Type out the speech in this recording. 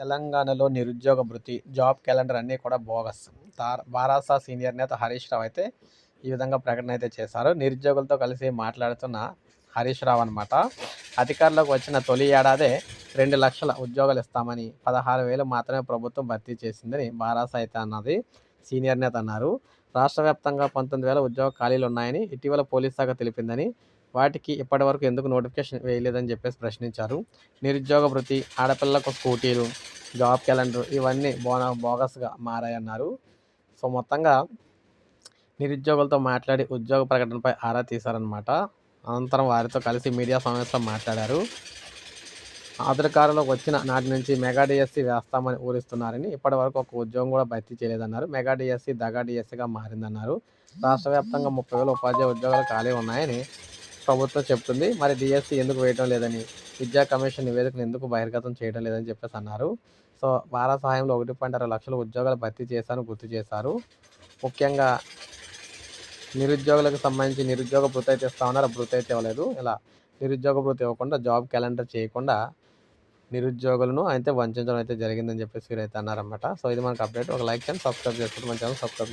తెలంగాణలో నిరుద్యోగ భృతి, జాబ్ క్యాలెండర్ అన్నీ కూడా బోగస్. బారాస సీనియర్ నేత హరీష్ రావు అయితే ఈ విధంగా ప్రకటన అయితే చేశారు. నిరుద్యోగులతో కలిసి మాట్లాడుతున్న హరీష్ రావు అనమాట. అధికారంలోకి వచ్చిన తొలి ఏడాదే 2 లక్షల ఉద్యోగాలు ఇస్తామని, 16,000 మాత్రమే ప్రభుత్వం భర్తీ చేసిందని బారాస అయితే అన్నది. సీనియర్ నేత అన్నారు. రాష్ట్ర వ్యాప్తంగా 19,000 ఉద్యోగ ఖాళీలు ఉన్నాయని ఇటీవల పోలీస్ శాఖ తెలిపిందని, వాటికి ఇప్పటి వరకు ఎందుకు నోటిఫికేషన్ వేయలేదని చెప్పేసి ప్రశ్నించారు. నిరుద్యోగ భృతి, ఆడపిల్లలకు స్కూటీలు, జాబ్ క్యాలెండర్ ఇవన్నీ బోగస్గా మారాయన్నారు. సో మొత్తంగా నిరుద్యోగులతో మాట్లాడి ఉద్యోగ ప్రకటనపై ఆరా తీశారనమాట. అనంతరం వారితో కలిసి మీడియా సమావేశంలో మాట్లాడారు. అధికారంలోకి వచ్చిన నాటి నుంచి మెగా డిఎస్సి వేస్తామని ఊరిస్తున్నారని, ఇప్పటి వరకు ఒక ఉద్యోగం కూడా భర్తీ చేయలేదన్నారు. మెగా డిఎస్సి దగా డిఎస్సిగా మారిందన్నారు. రాష్ట్ర వ్యాప్తంగా 30,000 ఉపాధ్యాయ ఉద్యోగాలు ఖాళీ ఉన్నాయని ప్రభుత్వం చెప్తుంది. మరి డిఎస్సి ఎందుకు వేయడం లేదని, విద్యా కమిషన్ నివేదికను ఎందుకు బహిర్గతం చేయడం లేదని చెప్పేసి అన్నారు. సో భారత సహాయంలో 1.6 లక్షల ఉద్యోగాలు భర్తీ చేశారని గుర్తు చేశారు. ముఖ్యంగా నిరుద్యోగులకు సంబంధించి నిరుద్యోగ భృతి అయితే ఇస్తా ఉన్నారు. భృతి అయితే ఇవ్వలేదు. ఇలా నిరుద్యోగ భృతి ఇవ్వకుండా, జాబ్ క్యాలెండర్ చేయకుండా నిరుద్యోగులను అయితే వంచడం అయితే జరిగిందని చెప్పేసి వీరైతే అన్నారన్నమాట. సో ఇది మనకు అప్డేట్. ఒక లైక్ చేయండి, సబ్స్క్రైబ్ చేసుకుంటే మన ఛానల్ సబ్స్క్రైబ్